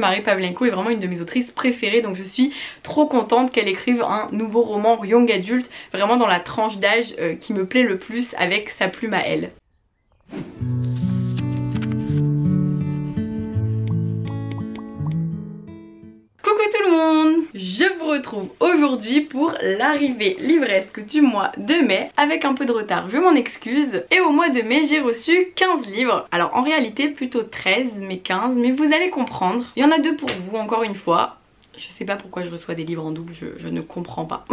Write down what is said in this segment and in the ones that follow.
Marie Pavlenko est vraiment une de mes autrices préférées, donc je suis trop contente qu'elle écrive un nouveau roman young adulte, vraiment dans la tranche d'âge qui me plaît le plus avec sa plume à elle. Coucou tout le monde! Je vous retrouve aujourd'hui pour l'arrivée livresque du mois de mai. Avec un peu de retard, je m'en excuse. Et au mois de mai, j'ai reçu 15 livres. Alors en réalité plutôt 13, mais 15, mais vous allez comprendre. Il y en a 2 pour vous, encore une fois. Je sais pas pourquoi je reçois des livres en double, je ne comprends pas.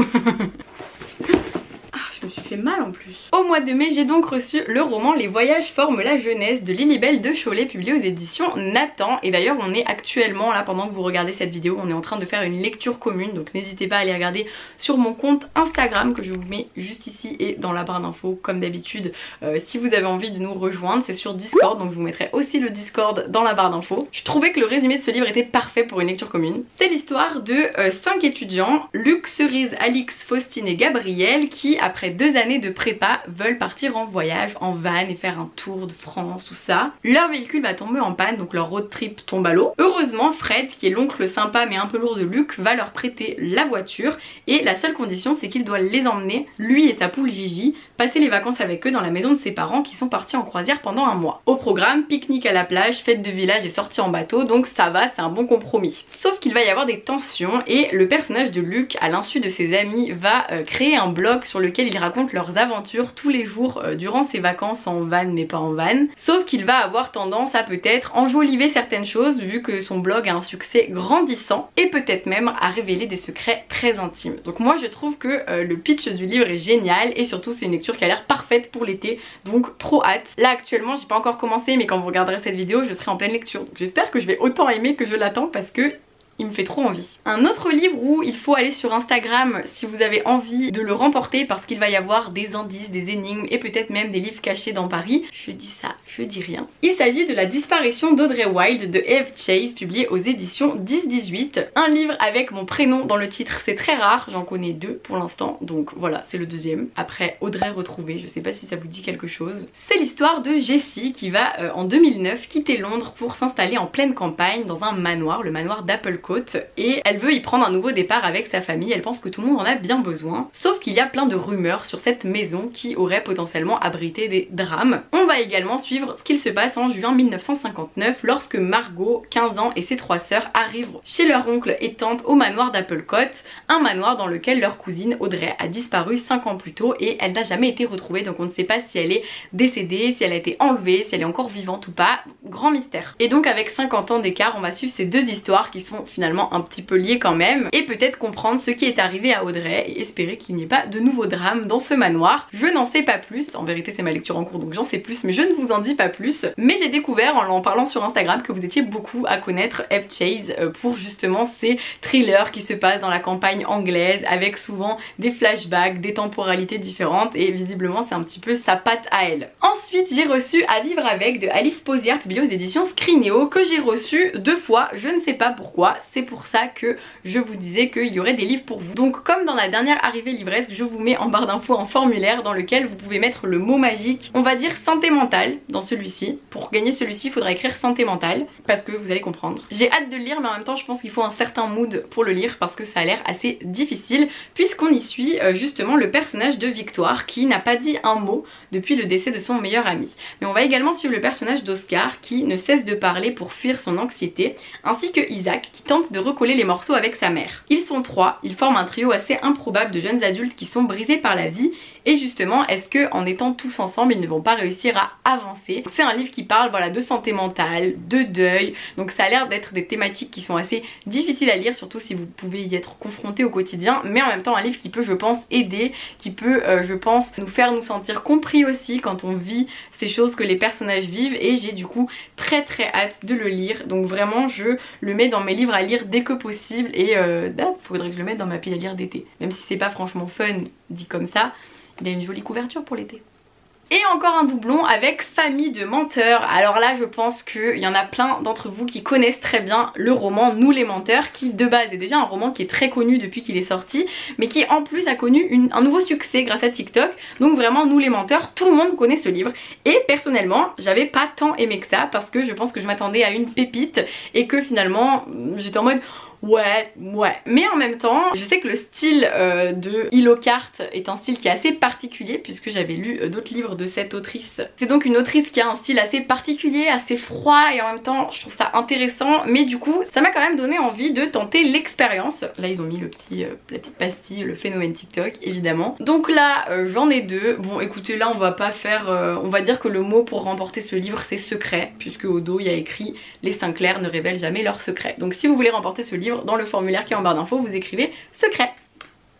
Je me suis fait mal en plus. Au mois de mai, j'ai donc reçu le roman Les voyages forment la jeunesse de Lilibelle de Cholet, publié aux éditions Nathan. Et d'ailleurs on est actuellement là, pendant que vous regardez cette vidéo, on est en train de faire une lecture commune, donc n'hésitez pas à aller regarder sur mon compte Instagram que je vous mets juste ici et dans la barre d'infos comme d'habitude. Si vous avez envie de nous rejoindre, c'est sur Discord, donc je vous mettrai aussi le Discord dans la barre d'infos. Je trouvais que le résumé de ce livre était parfait pour une lecture commune. C'est l'histoire de 5 étudiants, Luc, Cerise, Alix, Faustine et Gabriel, qui après 2 années de prépa veulent partir en voyage en van et faire un tour de France, tout ça. Leur véhicule va tomber en panne, donc leur road trip tombe à l'eau. Heureusement, Fred, qui est l'oncle sympa mais un peu lourd de Luc, va leur prêter la voiture et la seule condition c'est qu'il doit les emmener, lui et sa poule Gigi, passer les vacances avec eux dans la maison de ses parents qui sont partis en croisière pendant un mois. Au programme, pique-nique à la plage, fête de village et sortie en bateau, donc ça va, c'est un bon compromis. Sauf qu'il va y avoir des tensions et le personnage de Luc, à l'insu de ses amis, va créer un blog sur lequel il raconte leurs aventures tous les jours durant ses vacances en van mais pas en van. Sauf qu'il va avoir tendance à peut-être enjoliver certaines choses vu que son blog a un succès grandissant et peut-être même à révéler des secrets très intimes. Donc moi je trouve que le pitch du livre est génial et surtout c'est une lecture qui a l'air parfaite pour l'été, donc trop hâte. Là actuellement j'ai pas encore commencé mais quand vous regarderez cette vidéo je serai en pleine lecture, donc j'espère que je vais autant aimer que je l'attends parce que il me fait trop envie. Un autre livre où il faut aller sur Instagram si vous avez envie de le remporter parce qu'il va y avoir des indices, des énigmes et peut-être même des livres cachés dans Paris. Je dis ça, je dis rien. Il s'agit de La disparition d'Audrey Wilde de Eve Chase, publié aux éditions 10-18. Un livre avec mon prénom dans le titre, c'est très rare, j'en connais 2 pour l'instant, donc voilà, c'est le deuxième. Après Audrey retrouvée, je sais pas si ça vous dit quelque chose. C'est l'histoire de Jessie qui va en 2009 quitter Londres pour s'installer en pleine campagne dans un manoir, le manoir d'Applecross. Et elle veut y prendre un nouveau départ avec sa famille, elle pense que tout le monde en a bien besoin. Sauf qu'il y a plein de rumeurs sur cette maison qui aurait potentiellement abrité des drames. On va également suivre ce qu'il se passe en juin 1959 lorsque Margot, 15 ans, et ses 3 sœurs arrivent chez leur oncle et tante au manoir d'Applecross, un manoir dans lequel leur cousine Audrey a disparu 5 ans plus tôt et elle n'a jamais été retrouvée, donc on ne sait pas si elle est décédée, si elle a été enlevée, si elle est encore vivante ou pas, grand mystère. Et donc avec 50 ans d'écart, on va suivre ces 2 histoires qui sont finalement un petit peu liées quand même et peut-être comprendre ce qui est arrivé à Audrey et espérer qu'il n'y ait pas de nouveaux drames dans ce manoir. Je n'en sais pas plus, en vérité c'est ma lecture en cours donc j'en sais plus mais je ne vous en dis pas plus, mais j'ai découvert en parlant sur Instagram que vous étiez beaucoup à connaître Eve Chase pour justement ces thrillers qui se passent dans la campagne anglaise avec souvent des flashbacks, des temporalités différentes et visiblement c'est un petit peu sa patte à elle. Ensuite j'ai reçu À vivre avec de Alice Pauzière, publié aux éditions Scrineo, que j'ai reçu 2 fois, je ne sais pas pourquoi. C'est pour ça que je vous disais qu'il y aurait des livres pour vous. Donc comme dans la dernière arrivée livresque, je vous mets en barre d'infos un formulaire dans lequel vous pouvez mettre le mot magique, on va dire santé mentale dans celui-ci. Pour gagner celui-ci il faudra écrire santé mentale parce que vous allez comprendre. J'ai hâte de le lire mais en même temps je pense qu'il faut un certain mood pour le lire parce que ça a l'air assez difficile puisqu'on y suit justement le personnage de Victoire qui n'a pas dit un mot depuis le décès de son meilleur ami. Mais on va également suivre le personnage d'Oscar qui ne cesse de parler pour fuir son anxiété, ainsi que Isaac qui tente de recoller les morceaux avec sa mère. Ils sont 3, ils forment un trio assez improbable de jeunes adultes qui sont brisés par la vie et justement est-ce que en étant tous ensemble ils ne vont pas réussir à avancer. C'est un livre qui parle voilà de santé mentale, de deuil, donc ça a l'air d'être des thématiques qui sont assez difficiles à lire surtout si vous pouvez y être confronté au quotidien, mais en même temps un livre qui peut je pense aider, qui peut je pense nous faire nous sentir compris aussi quand on vit ces choses que les personnages vivent et j'ai du coup très hâte de le lire, donc vraiment je le mets dans mes livres à lire dès que possible et faudrait que je le mette dans ma pile à lire d'été, même si c'est pas franchement fun dit comme ça, il a une jolie couverture pour l'été. Et encore un doublon avec Famille de menteurs. Alors là je pense qu'il y en a plein d'entre vous qui connaissent très bien le roman Nous les menteurs, qui de base est déjà un roman qui est très connu depuis qu'il est sorti, mais qui en plus a connu un nouveau succès grâce à TikTok. Donc vraiment Nous les menteurs, tout le monde connaît ce livre. Et personnellement j'avais pas tant aimé que ça, parce que je pense que je m'attendais à une pépite et que finalement j'étais en mode ouais. Mais en même temps, je sais que le style de Hillocart est un style qui est assez particulier, puisque j'avais lu d'autres livres de cette autrice. C'est donc une autrice qui a un style assez particulier, assez froid, et en même temps je trouve ça intéressant. Mais du coup ça m'a quand même donné envie de tenter l'expérience. Là ils ont mis la petite pastille, le phénomène TikTok évidemment. Donc là j'en ai deux. Bon écoutez, là on va pas faire... on va dire que le mot pour remporter ce livre c'est secret, puisque au dos il y a écrit les Sinclair ne révèlent jamais leurs secrets. Donc si vous voulez remporter ce livre, dans le formulaire qui est en barre d'infos, vous écrivez secret,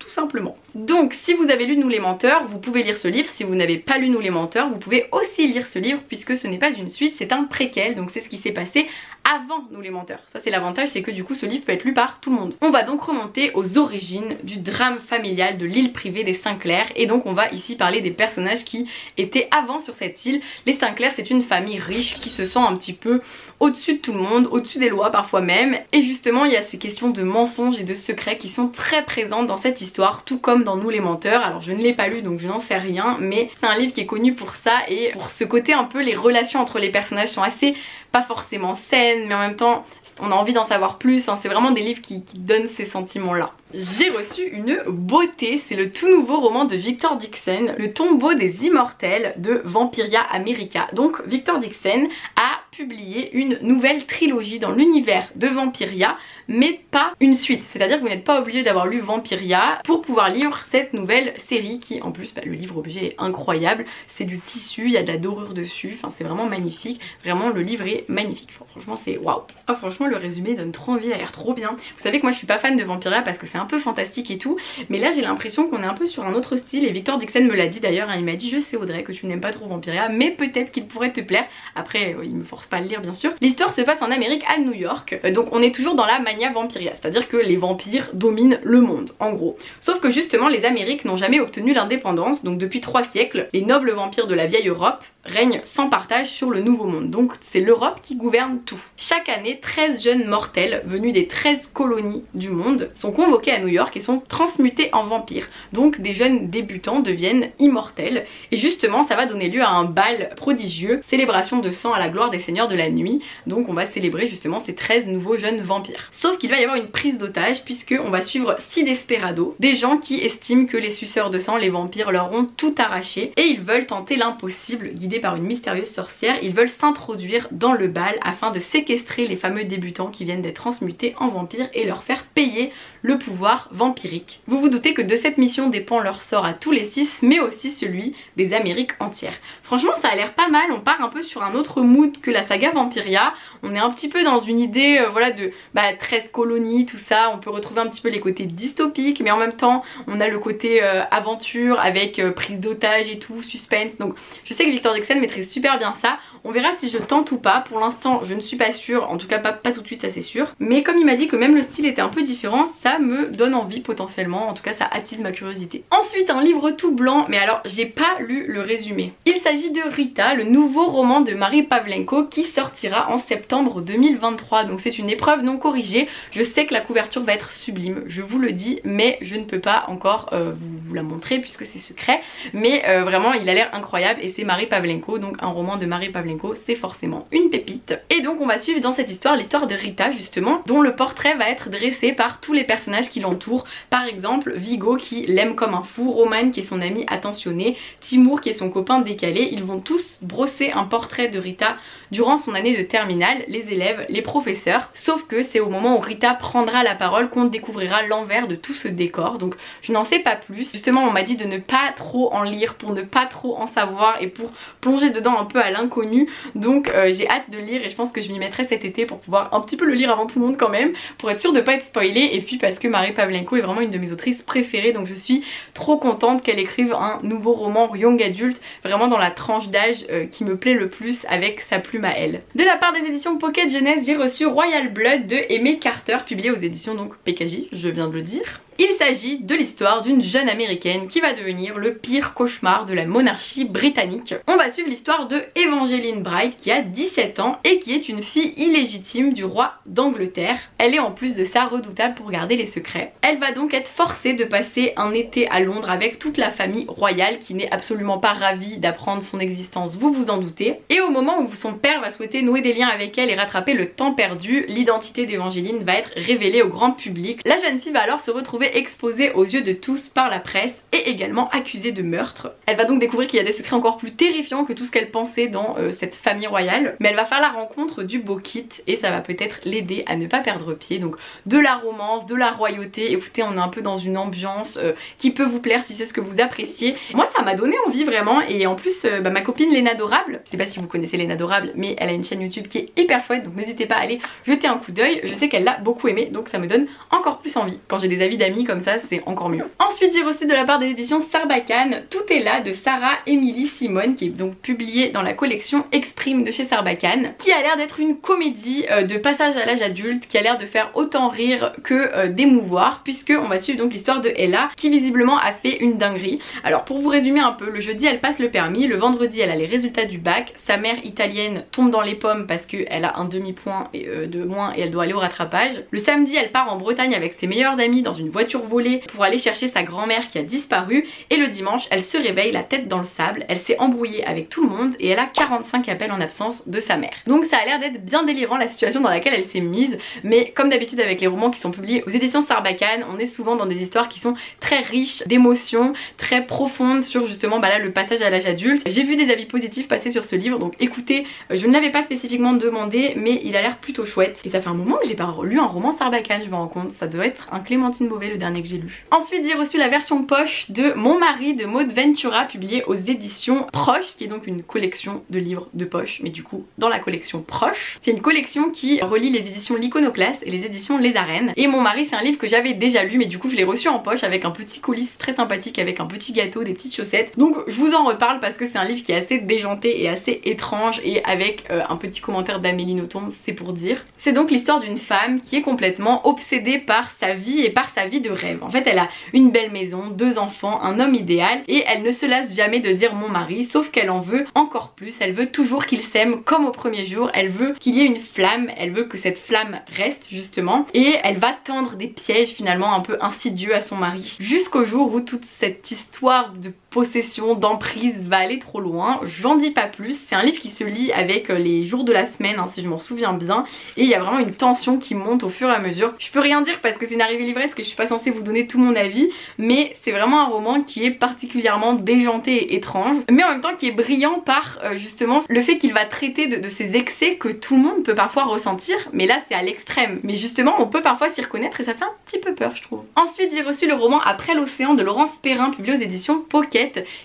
tout simplement. Donc si vous avez lu Nous les menteurs, vous pouvez lire ce livre. Si vous n'avez pas lu Nous les menteurs, vous pouvez aussi lire ce livre, puisque ce n'est pas une suite, c'est un préquel. Donc c'est ce qui s'est passé avant Nous les menteurs. Ça c'est l'avantage, c'est que du coup ce livre peut être lu par tout le monde. On va donc remonter aux origines du drame familial de l'île privée des Sinclair, et donc on va ici parler des personnages qui étaient avant sur cette île. Les Sinclair, c'est une famille riche qui se sent un petit peu au-dessus de tout le monde, au-dessus des lois parfois même, et justement il y a ces questions de mensonges et de secrets qui sont très présentes dans cette histoire, tout comme dans Nous les menteurs. Alors je ne l'ai pas lu donc je n'en sais rien, mais c'est un livre qui est connu pour ça, et pour ce côté un peu, les relations entre les personnages sont assez, pas forcément saines, mais en même temps on a envie d'en savoir plus. Enfin, c'est vraiment des livres qui donnent ces sentiments là. J'ai reçu une beauté, c'est le tout nouveau roman de Victor Dixon, Le tombeau des immortels de Vampiria America. Donc Victor Dixon a publié une nouvelle trilogie dans l'univers de Vampiria, mais pas une suite. C'est-à-dire que vous n'êtes pas obligé d'avoir lu Vampiria pour pouvoir lire cette nouvelle série qui, en plus, le livre objet est incroyable. C'est du tissu, il y a de la dorure dessus, enfin c'est vraiment magnifique. Vraiment le livre est magnifique. Enfin, franchement c'est waouh. Oh, franchement le résumé donne trop envie, il a l'air trop bien. Vous savez que moi je suis pas fan de Vampiria parce que c'est un peu fantastique et tout, mais là j'ai l'impression qu'on est un peu sur un autre style, et Victor Dixon me l'a dit d'ailleurs, hein, il m'a dit je sais Audrey que tu n'aimes pas trop Vampiria, mais peut-être qu'il pourrait te plaire. Après il me force pas à le lire bien sûr. L'histoire se passe en Amérique, à New York, donc on est toujours dans la mania Vampiria, c'est-à-dire que les vampires dominent le monde en gros. Sauf que justement les Amériques n'ont jamais obtenu l'indépendance, donc depuis 3 siècles, les nobles vampires de la vieille Europe règne sans partage sur le nouveau monde. Donc c'est l'Europe qui gouverne tout. Chaque année, 13 jeunes mortels venus des 13 colonies du monde sont convoqués à New York et sont transmutés en vampires. Donc des jeunes débutants deviennent immortels, et justement ça va donner lieu à un bal prodigieux, célébration de sang à la gloire des seigneurs de la nuit. Donc on va célébrer justement ces 13 nouveaux jeunes vampires. Sauf qu'il va y avoir une prise d'otage, puisque on va suivre 6 desperados, des gens qui estiment que les suceurs de sang, les vampires, leur ont tout arraché, et ils veulent tenter l'impossible. Guidés par une mystérieuse sorcière, ils veulent s'introduire dans le bal afin de séquestrer les fameux débutants qui viennent d'être transmutés en vampires et leur faire payer le pouvoir vampirique. Vous vous doutez que de cette mission dépend leur sort à tous les 6, mais aussi celui des Amériques entières. Franchement ça a l'air pas mal, on part un peu sur un autre mood que la saga Vampiria. On est un petit peu dans une idée voilà de 13 colonies, tout ça. On peut retrouver un petit peu les côtés dystopiques, mais en même temps on a le côté aventure avec prise d'otage et tout, suspense. Donc je sais que Victor Dixon maîtrise super bien ça. On verra si je tente ou pas. Pour l'instant je ne suis pas sûre, en tout cas pas tout de suite, ça c'est sûr. Mais comme il m'a dit que même le style était un peu différent, ça me donne envie potentiellement, en tout cas ça attise ma curiosité. Ensuite un livre tout blanc, mais alors j'ai pas lu le résumé. Il s'agit de Rita, le nouveau roman de Marie Pavlenko qui sortira en septembre 2023. Donc c'est une épreuve non corrigée. Je sais que la couverture va être sublime, je vous le dis, mais je ne peux pas encore vous la montrer puisque c'est secret. Mais vraiment il a l'air incroyable, et c'est Marie Pavlenko, donc un roman de Marie Pavlenko, c'est forcément une pépite. Et donc on va suivre dans cette histoire l'histoire de Rita justement, dont le portrait va être dressé par tous les personnages qui l'entourent. Par exemple Vigo qui l'aime comme un fou, Roman qui est son ami attentionné, Timur qui est son copain décalé. Ils vont tous brosser un portrait de Rita durant son année de terminale, les élèves, les professeurs. Sauf que c'est au moment où Rita prendra la parole qu'on découvrira l'envers de tout ce décor. Donc je n'en sais pas plus. Justement on m'a dit de ne pas trop en lire pour ne pas trop en savoir et pour plonger dedans un peu à l'inconnu. Donc j'ai hâte de lire, et je pense que je m'y mettrai cet été pour pouvoir un petit peu le lire avant tout le monde quand même, pour être sûre de pas être spoilée, et puis parce que Marie Pavlenko est vraiment une de mes autrices préférées, donc je suis trop contente qu'elle écrive un nouveau roman young adulte, vraiment dans la tranche d'âge qui me plaît le plus avec sa plume à elle. De la part des éditions Pocket Jeunesse, j'ai reçu Royal Blood de Aimé Carter, publié aux éditions donc PKJ, je viens de le dire. Il s'agit de l'histoire d'une jeune américaine qui va devenir le pire cauchemar de la monarchie britannique. On va suivre l'histoire de Evangeline Bright qui a 17 ans et qui est une fille illégitime du roi d'Angleterre. Elle est en plus de ça redoutable pour garder les secrets. Elle va donc être forcée de passer un été à Londres avec toute la famille royale qui n'est absolument pas ravie d'apprendre son existence, vous vous en doutez. Et au moment où son père va souhaiter nouer des liens avec elle et rattraper le temps perdu, l'identité d'Evangeline va être révélée au grand public. La jeune fille va alors se retrouver exposée aux yeux de tous par la presse et également accusée de meurtre. Elle va donc découvrir qu'il y a des secrets encore plus terrifiants que tout ce qu'elle pensait dans cette famille royale, mais elle va faire la rencontre du beau Kit et ça va peut-être l'aider à ne pas perdre pied. Donc de la romance, de la royauté, écoutez, on est un peu dans une ambiance qui peut vous plaire si c'est ce que vous appréciez. Moi ça m'a donné envie vraiment, et en plus ma copine Léna Dorable, je sais pas si vous connaissez Léna Dorable, mais elle a une chaîne YouTube qui est hyper chouette, donc n'hésitez pas à aller jeter un coup d'œil. Je sais qu'elle l'a beaucoup aimé, donc ça me donne encore plus envie. Quand j'ai des avis d'amis comme ça, c'est encore mieux. Ensuite j'ai reçu de la part des éditions Sarbacane Tout est là de Sarah Émilie Simone, qui est donc publiée dans la collection Exprime de chez Sarbacane, qui a l'air d'être une comédie de passage à l'âge adulte, qui a l'air de faire autant rire que d'émouvoir, puisque on va suivre donc l'histoire de Ella qui visiblement a fait une dinguerie. Alors pour vous résumer un peu, le jeudi elle passe le permis, le vendredi elle a les résultats du bac, sa mère italienne tombe dans les pommes parce qu'elle a un demi-point de moins et elle doit aller au rattrapage. Le samedi elle part en Bretagne avec ses meilleurs amis dans une voiture volée pour aller chercher sa grand-mère qui a disparu, et le dimanche elle se réveille la tête dans le sable, elle s'est embrouillée avec tout le monde et elle a 45 appels en absence de sa mère. Donc ça a l'air d'être bien délirant la situation dans laquelle elle s'est mise, mais comme d'habitude avec les romans qui sont publiés aux éditions Sarbacane, on est souvent dans des histoires qui sont très riches d'émotions, très profondes sur justement là le passage à l'âge adulte. J'ai vu des avis positifs passer sur ce livre, donc écoutez, je ne l'avais pas spécifiquement demandé mais il a l'air plutôt chouette. Et ça fait un moment que j'ai pas lu un roman Sarbacane, je me rends compte, ça doit être un Clémentine Beauvais le dernier que j'ai lu. Ensuite j'ai reçu la version poche de Mon mari de Maud Ventura, publiée aux éditions Proche, qui est donc une collection de livres de poche, mais du coup dans la collection Proche. C'est une collection qui relie les éditions L'Iconoclaste et les éditions Les Arènes. Et Mon mari c'est un livre que j'avais déjà lu, mais du coup je l'ai reçu en poche avec un petit colis très sympathique, avec un petit gâteau, des petites chaussettes. Donc je vous en reparle parce que c'est un livre qui est assez déjanté et assez étrange, et avec un petit commentaire d'Amélie Nothomb, c'est pour dire. C'est donc l'histoire d'une femme qui est complètement obsédée par sa vie et par sa vie de rêve. En fait elle a une belle maison, 2 enfants, un homme idéal, et elle ne se lasse jamais de dire mon mari, sauf qu'elle en veut encore plus. Elle veut toujours qu'il s'aime comme au premier jour, elle veut qu'il y ait une flamme, elle veut que cette flamme reste justement, et elle va tendre des pièges finalement un peu insidieux à son mari, jusqu'au jour où toute cette histoire de possession, d'emprise va aller trop loin. J'en dis pas plus, c'est un livre qui se lit avec les jours de la semaine hein, si je m'en souviens bien, et il y a vraiment une tension qui monte au fur et à mesure. Je peux rien dire parce que c'est une arrivée livresque et je suis pas censée vous donner tout mon avis, mais c'est vraiment un roman qui est particulièrement déjanté et étrange, mais en même temps qui est brillant par justement le fait qu'il va traiter de ces excès que tout le monde peut parfois ressentir, mais là c'est à l'extrême. Mais justement on peut parfois s'y reconnaître et ça fait un petit peu peur je trouve. Ensuite j'ai reçu le roman Après l'océan de Laurence Perrin, publié aux éditions Pocket,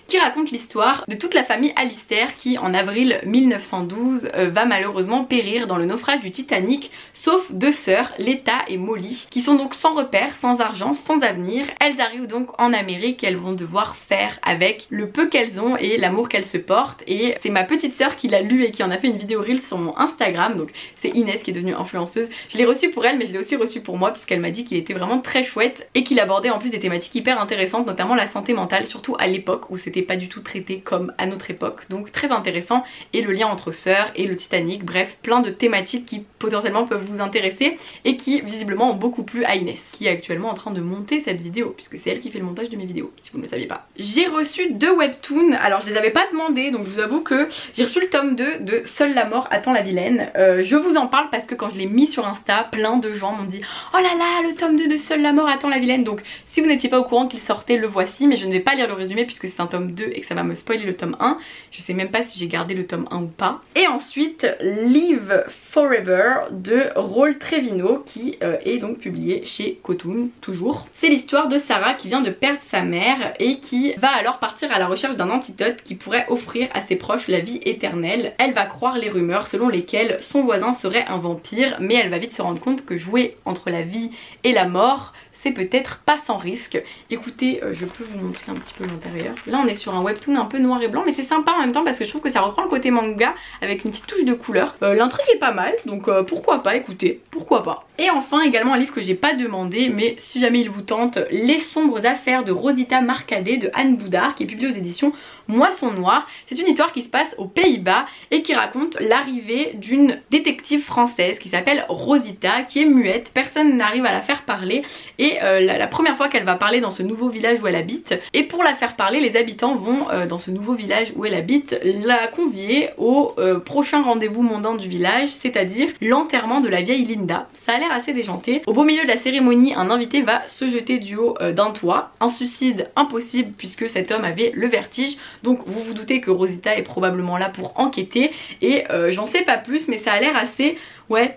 qui raconte l'histoire de toute la famille Alistair qui en avril 1912 va malheureusement périr dans le naufrage du Titanic, sauf 2 sœurs, Letta et Molly, qui sont donc sans repère, sans argent, sans avenir. Elles arrivent donc en Amérique et elles vont devoir faire avec le peu qu'elles ont et l'amour qu'elles se portent, et c'est ma petite sœur qui l'a lu et qui en a fait une vidéo reel sur mon Instagram, donc c'est Inès qui est devenue influenceuse. Je l'ai reçu pour elle mais je l'ai aussi reçu pour moi puisqu'elle m'a dit qu'il était vraiment très chouette et qu'il abordait en plus des thématiques hyper intéressantes, notamment la santé mentale, surtout à l'époque où c'était pas du tout traité comme à notre époque, donc très intéressant, et le lien entre sœurs et le Titanic, bref plein de thématiques qui potentiellement peuvent vous intéresser et qui visiblement ont beaucoup plu à Inès, qui est actuellement en train de monter cette vidéo puisque c'est elle qui fait le montage de mes vidéos si vous ne le saviez pas. J'ai reçu 2 webtoons, alors je les avais pas demandé donc je vous avoue que j'ai reçu le tome 2 de Seule la mort attend la vilaine. Je vous en parle parce que quand je l'ai mis sur Insta, plein de gens m'ont dit oh là là, le tome 2 de Seule la mort attend la vilaine, donc si vous n'étiez pas au courant qu'il sortait, le voici, mais je ne vais pas lire le résumé puisque c'est un tome 2 et que ça va me spoiler le tome 1. Je sais même pas si j'ai gardé le tome 1 ou pas. Et ensuite Live Forever de Raoul Trevino, qui est donc publié chez Cotoon toujours. C'est l'histoire de Sarah qui vient de perdre sa mère et qui va alors partir à la recherche d'un antidote qui pourrait offrir à ses proches la vie éternelle. Elle va croire les rumeurs selon lesquelles son voisin serait un vampire, mais elle va vite se rendre compte que jouer entre la vie et la mort, c'est peut-être pas sans risque. Écoutez, je peux vous montrer un petit peu l'intérieur. Là on est sur un webtoon un peu noir et blanc, mais c'est sympa en même temps parce que je trouve que ça reprend le côté manga avec une petite touche de couleur. L'intrigue est pas mal, donc pourquoi pas, écoutez, pourquoi pas. Et enfin également un livre que j'ai pas demandé, mais si jamais il vous tente, Les sombres affaires de Rosita Marcadet de Anne Boudard, qui est publié aux éditions Moisson Noire. C'est une histoire qui se passe aux Pays-Bas et qui raconte l'arrivée d'une détective française qui s'appelle Rosita, qui est muette, personne n'arrive à la faire parler, et la première fois qu'elle va parler dans ce nouveau village où elle habite, et pour la faire parler, les habitants vont dans ce nouveau village où elle habite la convier au prochain rendez-vous mondain du village, c'est-à-dire l'enterrement de la vieille Linda. Ça a l'air assez déjanté. Au beau milieu de la cérémonie, un invité va se jeter du haut d'un toit, un suicide impossible puisque cet homme avait le vertige. Donc vous vous doutez que Rosita est probablement là pour enquêter, et j'en sais pas plus, mais ça a l'air assez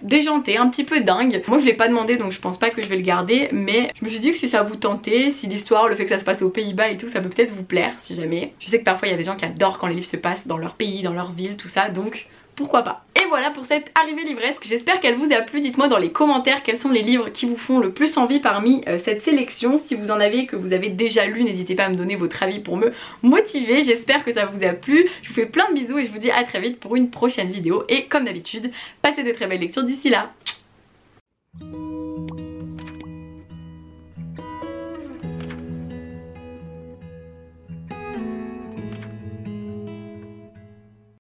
déjanté, un petit peu dingue. Moi je l'ai pas demandé donc je pense pas que je vais le garder, mais je me suis dit que si ça vous tentait, si l'histoire, le fait que ça se passe aux Pays-Bas et tout, ça peut peut-être vous plaire si jamais. Je sais que parfois il y a des gens qui adorent quand les livres se passent dans leur pays, dans leur ville, tout ça, donc pourquoi pas. Et voilà pour cette arrivée livresque, j'espère qu'elle vous a plu. Dites-moi dans les commentaires quels sont les livres qui vous font le plus envie parmi cette sélection. Si vous en avez, que vous avez déjà lu, n'hésitez pas à me donner votre avis pour me motiver. J'espère que ça vous a plu, je vous fais plein de bisous et je vous dis à très vite pour une prochaine vidéo. Et comme d'habitude, passez de très belles lectures d'ici là.